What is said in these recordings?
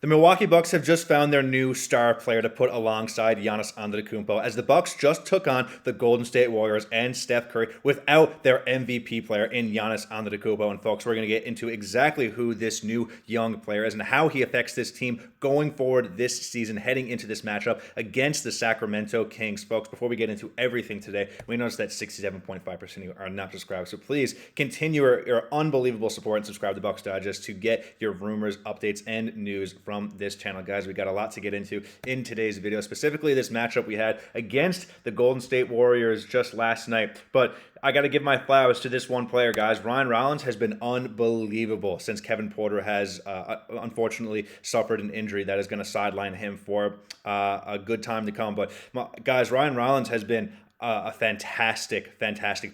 The Milwaukee Bucks have just found their new star player to put alongside Giannis Antetokounmpo as the Bucks just took on the Golden State Warriors and Steph Curry without their MVP player in Giannis Antetokounmpo. And folks, we're going to get into exactly who this new young player is and how he affects this team going forward this season, heading into this matchup against the Sacramento Kings. Folks, before we get into everything today, we noticed that 67.5% of you are not subscribed. So please continue your unbelievable support and subscribe to Bucks Digest to get your rumors, updates, and news from this channel. Guys, we got a lot to get into in today's video, specifically this matchup we had against the Golden State Warriors just last night. But I got to give my flowers to this one player, guys. Rollins has been unbelievable since Kevin Porter has unfortunately suffered an injury that is going to sideline him for a good time to come. But guys, Rollins has been a fantastic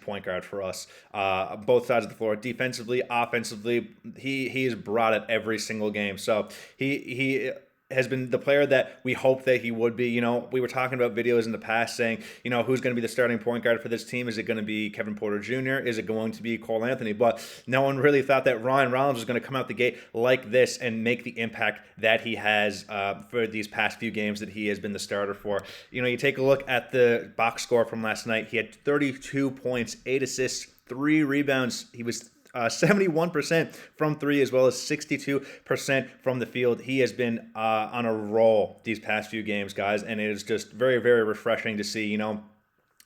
point guard for us. Both sides of the floor, defensively, offensively, he has brought it every single game. So he has been the player that we hoped that he would be. You know, we were talking about videos in the past saying, you know, who's going to be the starting point guard for this team? Is it going to be Kevin Porter Jr.? Is it going to be Cole Anthony? But no one really thought that Rollins was going to come out the gate like this and make the impact that he has for these past few games that he has been the starter for. You know, you take a look at the box score from last night. He had 32 points, 8 assists, 3 rebounds. He was 71% from three, as well as 62% from the field. He has been on a roll these past few games, guys, and it is just very, very refreshing to see. You know,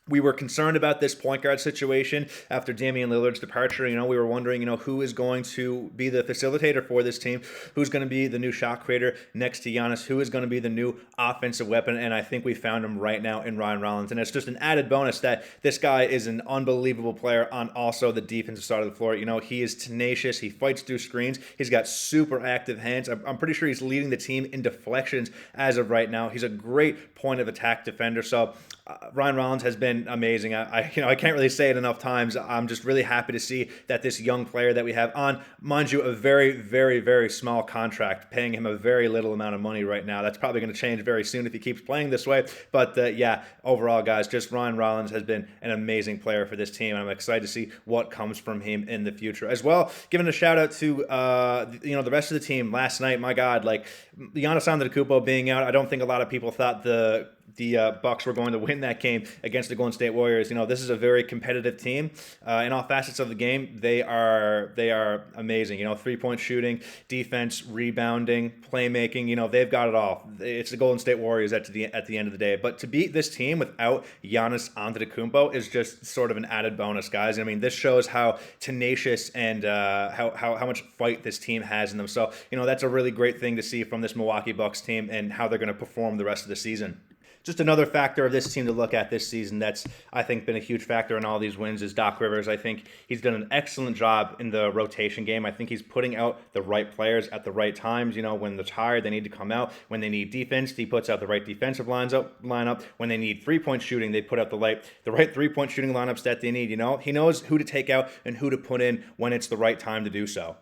we were concerned about this point guard situation after Damian Lillard's departure. You know, we were wondering, you know, who is going to be the facilitator for this team, who's going to be the new shot creator next to Giannis, who is going to be the new offensive weapon, and I think we found him right now in Rollins. And it's just an added bonus that this guy is an unbelievable player on also the defensive side of the floor. You know, he is tenacious. He fights through screens. He's got super active hands. I'm pretty sure he's leading the team in deflections as of right now. He's a great point of attack defender. So Rollins has been amazing. I can't really say it enough times. I'm just really happy to see that this young player that we have on, mind you, a very, very, very small contract, paying him a very little amount of money right now. That's probably going to change very soon if he keeps playing this way. But yeah, overall, guys, just Rollins has been an amazing player for this team, and I'm excited to see what comes from him in the future as well. Giving a shout out to the rest of the team last night. My God, like Giannis Antetokounmpo being out, I don't think a lot of people thought the Bucks were going to win that game against the Golden State Warriors. You know, this is a very competitive team. In all facets of the game, they are amazing. You know, 3-point shooting, defense, rebounding, playmaking. You know, they've got it all. It's the Golden State Warriors at the end of the day. But to beat this team without Giannis Antetokounmpo is just sort of an added bonus, guys. I mean, this shows how tenacious and how much fight this team has in them. So, you know, that's a really great thing to see from this Milwaukee Bucks team and how they're going to perform the rest of the season. Just another factor of this team to look at this season that's, I think, been a huge factor in all these wins is Doc Rivers. I think he's done an excellent job in the rotation game. I think he's putting out the right players at the right times. You know, when they're tired, they need to come out. When they need defense, he puts out the right defensive lineup. When they need three-point shooting, they put out the right three-point shooting lineups that they need. You know, he knows who to take out and who to put in when it's the right time to do so.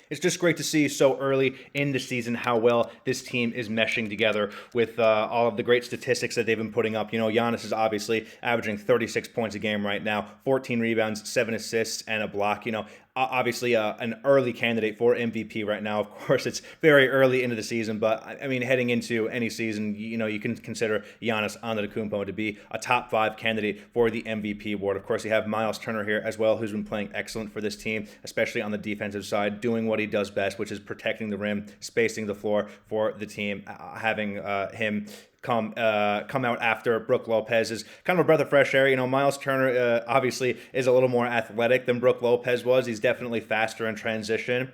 It's just great to see so early in the season how well this team is meshing together with all of the great statistics that they've been putting up. You know, Giannis is obviously averaging 36 points a game right now, 14 rebounds, 7 assists, and a block. You know, obviously an early candidate for MVP right now. Of course, it's very early into the season, but I mean, heading into any season, you know, you can consider Giannis Antetokounmpo to be a top 5 candidate for the MVP award. Of course, you have Miles Turner here as well, who's been playing excellent for this team, especially on the defensive side, doing what he does best, which is protecting the rim, spacing the floor for the team. Having him come out after Brook Lopez is kind of a breath of fresh air. You know, Miles Turner obviously is a little more athletic than Brook Lopez was. He's definitely faster in transition.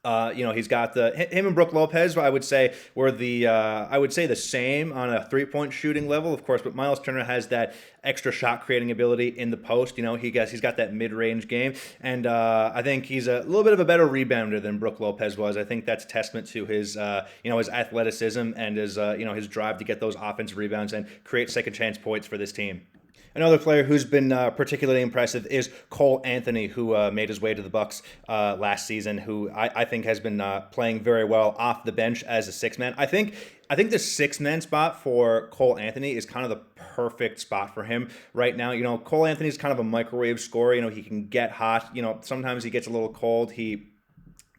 You know, he's got him and Brook Lopez, I would say, were the same on a 3-point shooting level, of course, but Miles Turner has that extra shot creating ability in the post. You know, he's got that mid-range game, and I think he's a little bit of a better rebounder than Brook Lopez was. I think that's a testament to his his athleticism and his drive to get those offensive rebounds and create second chance points for this team. Another player who's been particularly impressive is Cole Anthony, who made his way to the Bucks last season, who I think has been playing very well off the bench as a six-man. I think the six-man spot for Cole Anthony is kind of the perfect spot for him right now. You know, Cole Anthony's kind of a microwave scorer. You know, he can get hot. You know, sometimes he gets a little cold. He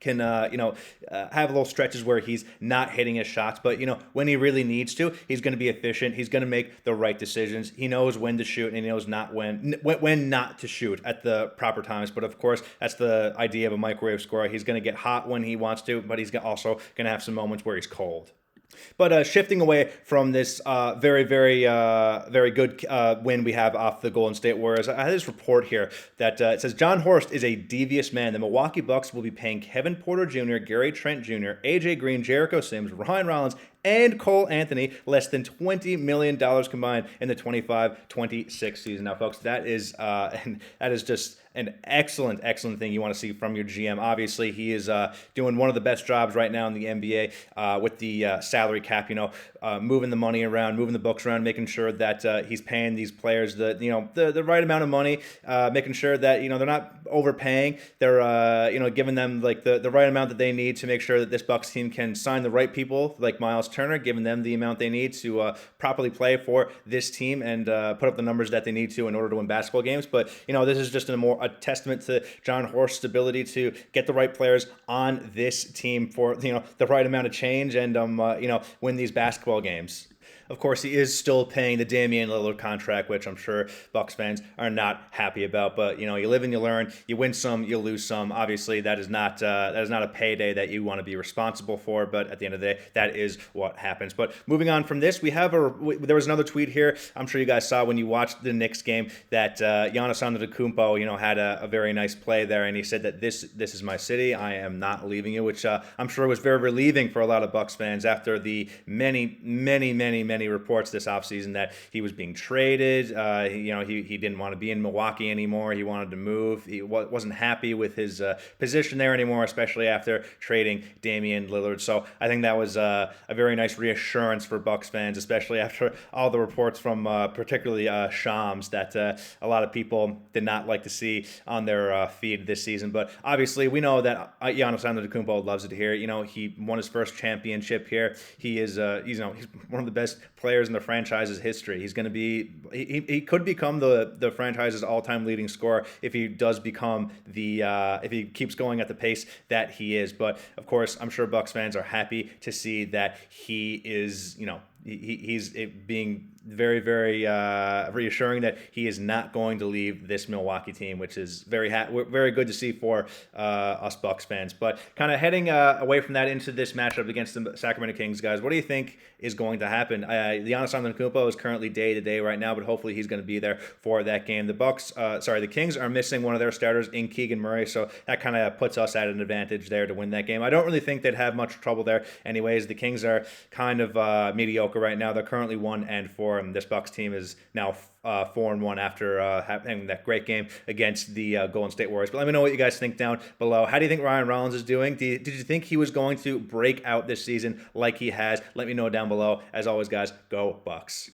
can have little stretches where he's not hitting his shots, but when he really needs to, he's going to be efficient. He's going to make the right decisions. He knows when to shoot, and he knows not when not to shoot at the proper times. But of course, that's the idea of a microwave scorer. He's going to get hot when he wants to, but he's also going to have some moments where he's cold. But shifting away from this very, very, very good win we have off the Golden State Warriors, I had this report here that it says John Horst is a devious man. The Milwaukee Bucks will be paying Kevin Porter Jr., Gary Trent Jr., AJ Green, Jericho Sims, Ryan Rollins, and Cole Anthony less than $20 million combined in the 25-26 season. Now, folks, that is just an excellent thing you want to see from your GM. Obviously, he is doing one of the best jobs right now in the NBA with the salary cap. Moving the money around, moving the books around, making sure that he's paying these players the right amount of money, making sure that they're not overpaying. They're giving them like the right amount that they need to make sure that this Bucks team can sign the right people like Miles Turner, giving them the amount they need to properly play for this team and put up the numbers that they need to in order to win basketball games. But this is just a testament to John Horst's ability to get the right players on this team for the right amount of change and win these basketball games. Of course, he is still paying the Damian Lillard contract, which I'm sure Bucks fans are not happy about. But you live and you learn. You win some, you lose some. Obviously, that is not a payday that you want to be responsible for. But at the end of the day, that is what happens. But moving on from this, there was another tweet here. I'm sure you guys saw when you watched the Knicks game that Giannis Antetokounmpo, had a very nice play there, and he said that this is my city. I am not leaving you, which I'm sure was very relieving for a lot of Bucks fans after the many reports this offseason that he was being traded. He didn't want to be in Milwaukee anymore. He wanted to move. He wasn't happy with his position there anymore, especially after trading Damian Lillard. So I think that was a very nice reassurance for Bucks fans, especially after all the reports from particularly Shams that a lot of people did not like to see on their feed this season. But obviously, we know that Giannis Antetokounmpo loves it here. He won his first championship here. He's one of the best players in the franchise's history. He's going to be he could become the franchise's all-time leading scorer if he does become if he keeps going at the pace that he is. But of course, I'm sure Bucks fans are happy to see that he is he's being very, very reassuring that he is not going to leave this Milwaukee team, which is very good to see for us Bucks fans. But kind of heading away from that into this matchup against the Sacramento Kings, guys, what do you think is going to happen? Giannis Antetokounmpo is currently day-to-day right now, but hopefully he's going to be there for that game. The Kings are missing one of their starters in Keegan Murray, so that kind of puts us at an advantage there to win that game. I don't really think they'd have much trouble there anyways. The Kings are kind of mediocre right now. They're currently 1-4. This Bucks team is now 4-1 after having that great game against the Golden State Warriors. But let me know what you guys think down below. How do you think Ryan Rollins is doing? Did you think he was going to break out this season like he has? Let me know down below. As always, guys, go Bucks.